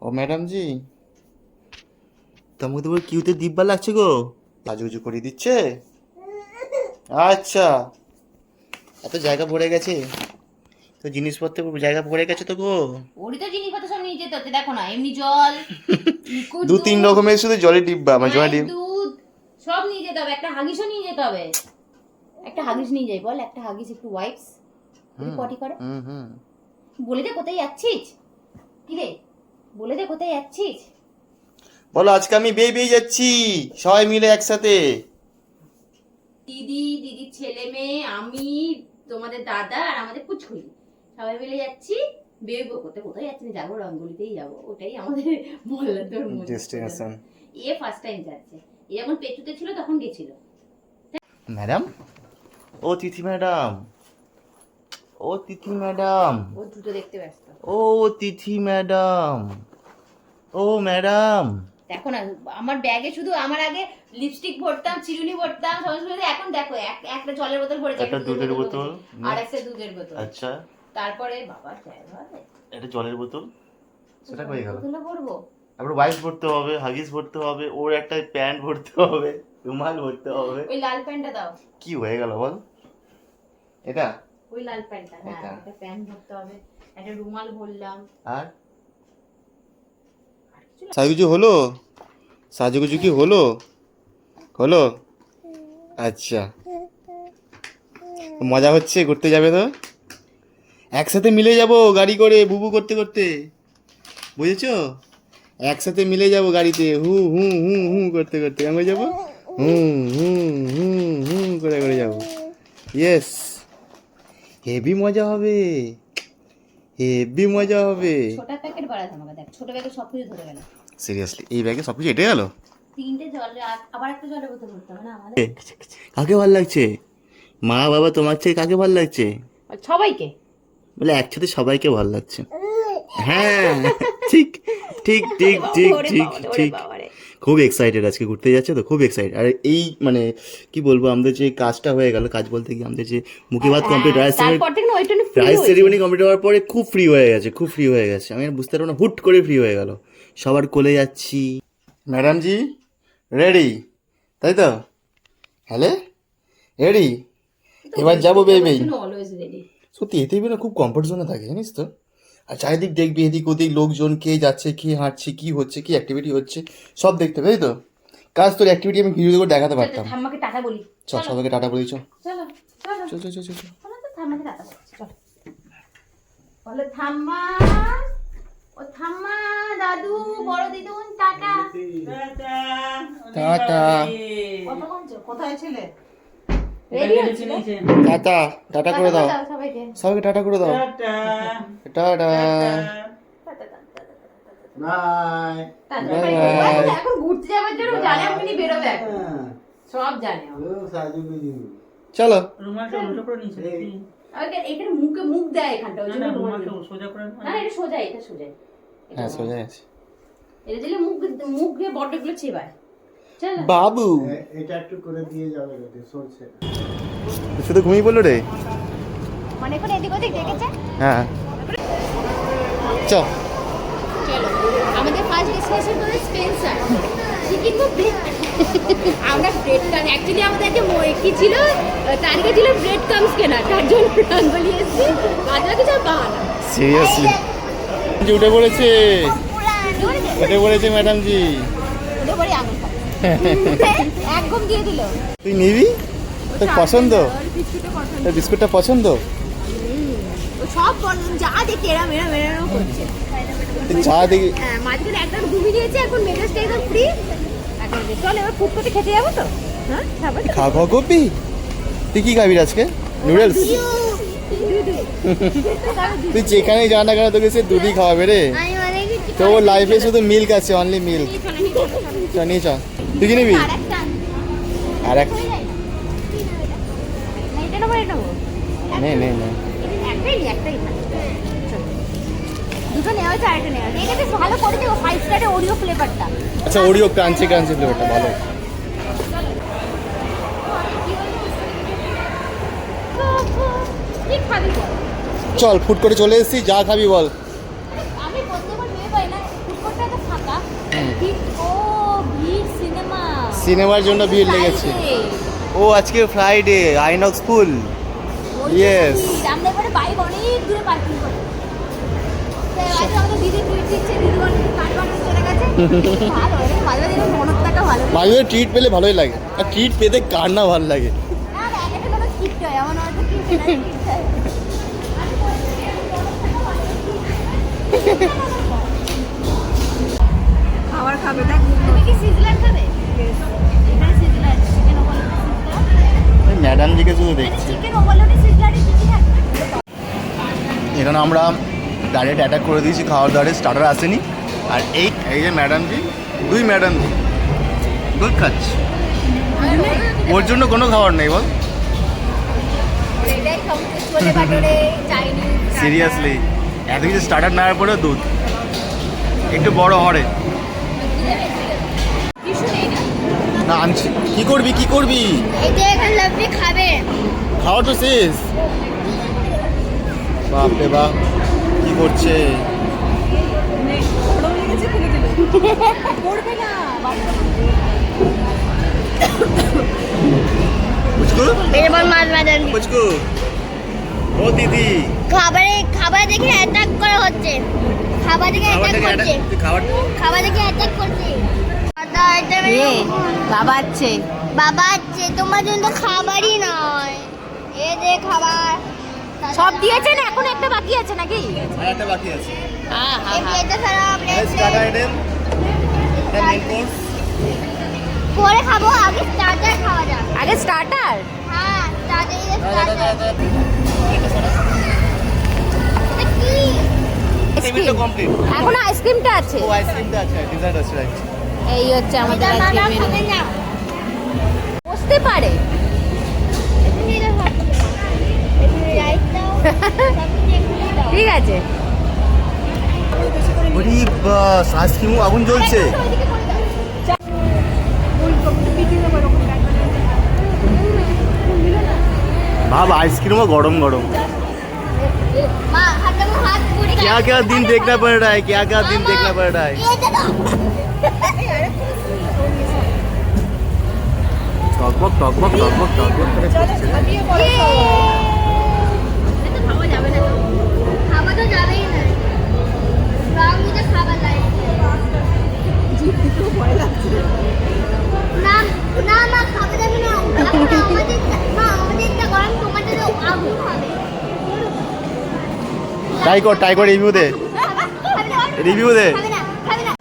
ও madam জি, তোমাকে তো কিউতে দিব্যা লাগছে গো, সাজুগুজু করে দিচ্ছে। আচ্ছা, এত জায়গা ভরে গেছে, তো জিনিসপত্র জায়গা ভরে গেছে তো গো। ওরই তো জিনিসপত্র সব নিয়ে যেতে হচ্ছে, দেখো না, এমনি জল, লিকুইড দু তিন দুধ, রকমের শুধু জলের ডিব্বা, মানে জলের মায়ের ডিব্বা। দুধ সব নিয়ে যেতে হবে। একটা হাগিসও নিয়ে যেতে হবে। একটা হাগিস নিয়ে যাই, বল একটা হাগিস, একটু ওয়াইপস, একটু পটি করে। হুম। বলে দে কোথায় যাচ্ছিস, কি রে, বলে দে কোথায় যাচ্ছিস। বলো আজকে আমি বেরিয়ে যাচ্ছি, সবাই মিলে একসাথে। দিদির ছেলে মেয়ে, আমি, তোমাদের দাদা আর আমাদের পুচকুলি সবাই মিলে যাচ্ছি। বেরবো কোথায়, কোথায় যাচ্ছি না, যাবো রঙ্গলিতেই যাবো, ওটাই আমাদের মহল্লার ডেস্টিনেশন। এ ফার্স্ট টাইম যাচ্ছে। এ যখন পেটুতে ছিল তখন গেছিল। ম্যাডাম, ও তিথি ম্যাডাম, ও তিথি ম্যাডাম, ও জুতো দেখতে ব্যস্ত। ও তিথি ম্যাডাম, ও ম্যাডাম। দেখো না, আমার ব্যাগে শুধু, আমার আগে লিপস্টিক ভরতাম, চিরুনি ভরতাম সমস্ত কিছু, এখন দেখো একটা জলের বোতল ভরেছে, একটা দুধের বোতল, আর একটা দুধের বোতল। আচ্ছা, তারপরে বাবা একটা জলের বোতল, সেটা হয়ে গেল। বোতলে ভরবো, তারপর ওয়াইস ভরতে হবে, হাগিস ভরতে হবে, ওর একটা প্যান্ট ভরতে হবে, রুমাল ভরতে হবে। ওই লাল প্যান্টটা দাও। কি হয়ে গেল বল, এটা ওই লাল প্যান্টটা, হ্যাঁ, এটা। একটা প্যান্ট ভরতে হবে, একটা রুমাল ভরলাম। আর সাজুগুজু হলো, সাজুগুজু কি হলো, হলো, আচ্ছা। মজা হচ্ছে, ঘুরতে যাবে তো, একসাথে মিলে যাব গাড়ি করে বুবু করতে করতে, বুঝেছো? একসাথে মিলে যাব গাড়িতে, হু হু হু হু করতে করতে কেমন যাবো, হু হু হু হু করে করে যাবো। ইয়েস, হেভি মজা হবে, হেভি মজা হবে। ছোট প্যাকেট বাড়াতে আমাকে, দেখ ছোট ব্যাগে সবকিছু ধরে গেল। সিরিয়াসলি এই ব্যাগে সব কিছু এটে গেল। তিনটে জল, আবার একটা জলের বোতল ভরতে হবে না আমাদের। কাকে ভাল লাগছে, মা বাবা তোমার থেকে কাকে ভাল লাগছে? সবাইকে বলে একসাথে সবাইকে ভাল লাগছে। হ্যাঁ, ঠিক ঠিক ঠিক ঠিক ঠিক ঠিক। খুব এক্সাইটেড, আজকে ঘুরতে যাচ্ছে তো খুব এক্সাইটেড। আর এই মানে কি বলবো, আমাদের যে কাজটা হয়ে গেল, কাজ বলতে কি আমাদের যে মুখে ভাত কমপ্লিট, রাইস সেরিমনি কমপ্লিট হওয়ার পরে খুব ফ্রি হয়ে গেছে, খুব ফ্রি হয়ে গেছে। আমি আর বুঝতে পারবো না, হুট করে ফ্রি হয়ে গেল। সবার কোলে যাচ্ছি। ম্যাডাম জি রেডি, তাই তো? হ্যালো রেডি, এবার যাবো বেবি। Always ready. সত্যি এতে না খুব কমফোর্ট জোনে থাকে, জানিস তো। আর চারিদিক দেখবি, এদিক ওদিক লোকজন, কে যাচ্ছে, কে হাঁটছে, কি হচ্ছে, কি অ্যাক্টিভিটি হচ্ছে, সব দেখতে হবে, তাই তো? কাজ তোর অ্যাক্টিভিটি আমি ভিডিও করে দেখাতে পারতাম। ঠাম্মাকে টাটা বলি, চল সবাইকে টাটা বলি, চল চলো চলো চল চল চল চল চল। চলো তো, ঠাম্মাকে টাটা বলছি, চলো বলো ঠাম্মা, ও ঠাম্মা, দাদু, বড় দিদুন, টাটা। টাটা কোথায় ছিলে? রেডি হচ্ছে টাটা, টাটা করে দাও সবাইকে। সবাইকে, টাটা করে দাও, টাটা বাই। এখন ঘুরতে যাওয়ার জন্য জানে আপনি বেরোবে, এখন সব জানে ও। চলো। এখানে মুখে মুখ দেয়, এখানটা ওই জন্য সোজা করে না, এটা সোজা, এটা সোজা, হ্যাঁ সোজা আছে। এটা দিলে মুখ, মুখ দিয়ে বডগুলো চেবায়। চলো বাবু এটা একটু করে দিয়ে যাবে, সরছে শুধু ঘুমিয়ে পড়লো রে। মানে এখন এদিক ওদিক দেখেছে। হ্যাঁ চল। চলো, আমাদের ফার্স্ট ডেস্টিনেশন হলো স্পেন্সার। কি কিনবো? ব্রেড। আমরা ব্রেড কাম, অ্যাকচুয়ালি আমাদেরকে কি ছিল, টার্গেট ছিল ব্রেড কামস কেনা, তার জন্য রঙ্গলি এসেছি, বাজার কিছু বাহানা। সিরিয়াসলি উঠে পড়েছে, উঠে পড়েছে ম্যাডাম জি। ওদের বাড়ি আঙুল খাবে। এক ঘুম দিয়ে দিল। তুই নিবি, তোর পছন্দ, বিস্কুটে পছন্দ। তোর বিস্কুটটা পছন্দ। ও সব যা দেখে এরম এরম এরম করছে। চা দেখি, হ্যাঁ, মাঝখানে একদম ঘুমিয়ে দিয়েছে, এখন মেজাজটা একদম ফ্রি। এখন চল এবার ফুটফুটে খেতে যাবো তো। হ্যাঁ খাবার খাওয়া কপি। তুই কি খাবি আজকে? নুডলস। তুই যেখানে যা না কেন তোকে সে দুধই খাওয়াবে রে। তো ওর লাইফে শুধু মিল্ক আছে, অনলি মিল্ক। চল নিয়ে চল, তুই কি নিবি? আর এক নে নে নে। দুটো নেওয়া হয়েছে, আরেকটা নেওয়া হয়েছে। এটা বেশ ভালো করে দেবো, 5 স্টারের ওরিও ফ্লেভারটা। আচ্ছা ওরিও ক্রাঞ্চি ক্রাঞ্চি ফ্লেভারটা ভালো। কি খাবি বল? চল ফুড করে চলে এসেছি, যা খাবি বল। আমি প্রত্যেকবার মেয়ে পাই না, ফুড কোর্টটা তো ফাঁকা ও ভিড় সিনেমা সিনেমার জন্য ভিড় লেগেছে। ও আজকে ফ্রাইডে, আইনক্স ফুল। Yes. আমরা এবারে বাইক অনেক দূরে পার্কিং করি। তো আজকে আমাদের দিদি টুইট দিচ্ছে, দিদি বলে কাট বাট চলে গেছে। ভালো রে, মাঝে মাঝে মনটাটা ভালো। মাঝে ট্রিট পেলে ভালোই লাগে, আর ট্রিট পেতে কার না ভালো লাগে। না না, একটা কোনো কিট হয়, আমার হয়তো কি হয়। খাবার খাবে দেখ। তুমি কি সিজলার খাবে? এখানে sizzler, chicken overload sizzler. Madam GK শুধু দেখছি। চিকেন ওভারলোড সিজলারই বেশি থাকে। এখানে আমরা ডাইরেক্ট অ্যাটাক করে দিয়েছি খাওয়ার দাওয়ারে, স্টার্টার আসেনি। আর এই যে ম্যাডাম জি, দুই ম্যাডাম জি দুধ খাচ্ছে, ওর জন্য কোনো খাবার নেই বল। এটাই খাবো, ছোলে বাটোরে, চাইনিজ। সিরিয়াসলি এত কিছু স্টার্টার নেওয়ার পরেও দুধ একটু বড় হরে কিছু নেই না। না আনছি। কি করবি কি করবি? এই যে এখানে লাভলি খাবে। খাওয়া তো শেষ। বাপ রে বাপ, কি করছে? গরম লেগেছে ফেলে দিল। পড়বে না। পুচকু বেরবন মাছ বাজার। পুচকু, ও দিদি খাবার দেখে অ্যাটাক করা হচ্ছে। খাবার দেখে অ্যাটাক করছে। খাবার দেখে অ্যাটাক করছে। বাবা আছে। বাবা আছে, তোমার জন্য তো খাবারই নয়। এই যে খাবার সব দিয়েছেন, এখন একটা বাকি আছে নাকি? আর একটা বাকি আছে। এই প্লেটটা ছাড়া স্টার্টার আইটেম, এটা মেন কোর্স। পরে খাবো, আগে স্টার্টার খাওয়া যাক। আগে স্টার্টার। হ্যাঁ, স্টার্টার। কি টেবিলটা কমপ্লিট। এখন আইসক্রিমটা আছে। ও আইসক্রিমটা আছে, ডিজার্ট আছে, রাইট। এই হচ্ছে আমাদের এটা আজকে ম্যাডাম মেনু। খাবে না। বসতে পারে। এখানে এটা ভাবছি। এখানে রাইস দাও। সবজি এখানে দাও। ঠিক আছে। ওরে বাস, আইসক্রিমও আগুন জ্বলছে। ওইদিকে করে দাও। ভাব আইসক্রিমও গরম গরম। মা, হাতে হাত পুড়ে क्या क्या दिन देखना पड़ रहा है, क्या क्या दिन देखना पड़ रहा है। টকবক টকবক টকবক টকবক করে করছে। খাওয়া যাবে না তো। খাওয়া তো যাবেই না। রামুতে খাবার লাগে। না না মা, খাওয়া যাবে না। আমাদেরটা গরম, তোমাদের তো আগুন হবে। ট্রাই কর রিভিউ দে, রিভিউ দে। খাবে না, খাবে না।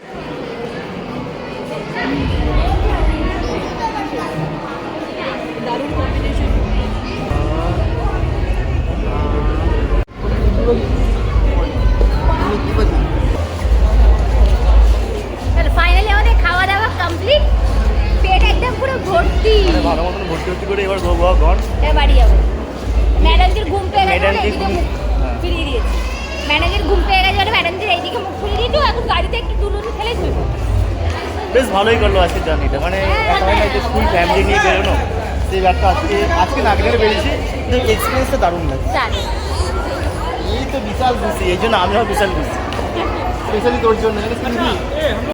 ফাইনালি আমাদের খাওয়া দাওয়া কমপ্লিট। পেট একদম পুরো ভর্তি। ভালো মতন ভর্তি করে এবার ঘর। এবার বাড়ি যাবো। ম্যাডামজির ঘুম পেয়ে গেছে, ম্যাডামজির এইদিকে ঘুম- মুখ হ্যাঁ। ফিরিয়ে দিয়েছি। ম্যাডামজির ঘুম পেয়ে গেছে বলে ম্যাডামজির এইদিকে মুখ ফিরিয়ে দিয়েছি, এখন গাড়িতে একটু দুলুন ফেলে শুয়ে বেশ ভালোই করলো আজকে জার্নিটা, মানে একটা হয় না যে ফুল ফ্যামিলি নিয়ে বেরোনো, সেই ব্যাপারটা আজকে নাগরিকে বেরিয়েছি, কিন্তু এক্সপিরিয়েন্সটা দারুণ লাগে। জানি। এই তো বিশাল খুশি, এই জন্য আমিও বিশাল খুশি, স্পেশালি তোর জন্য জানিস কি?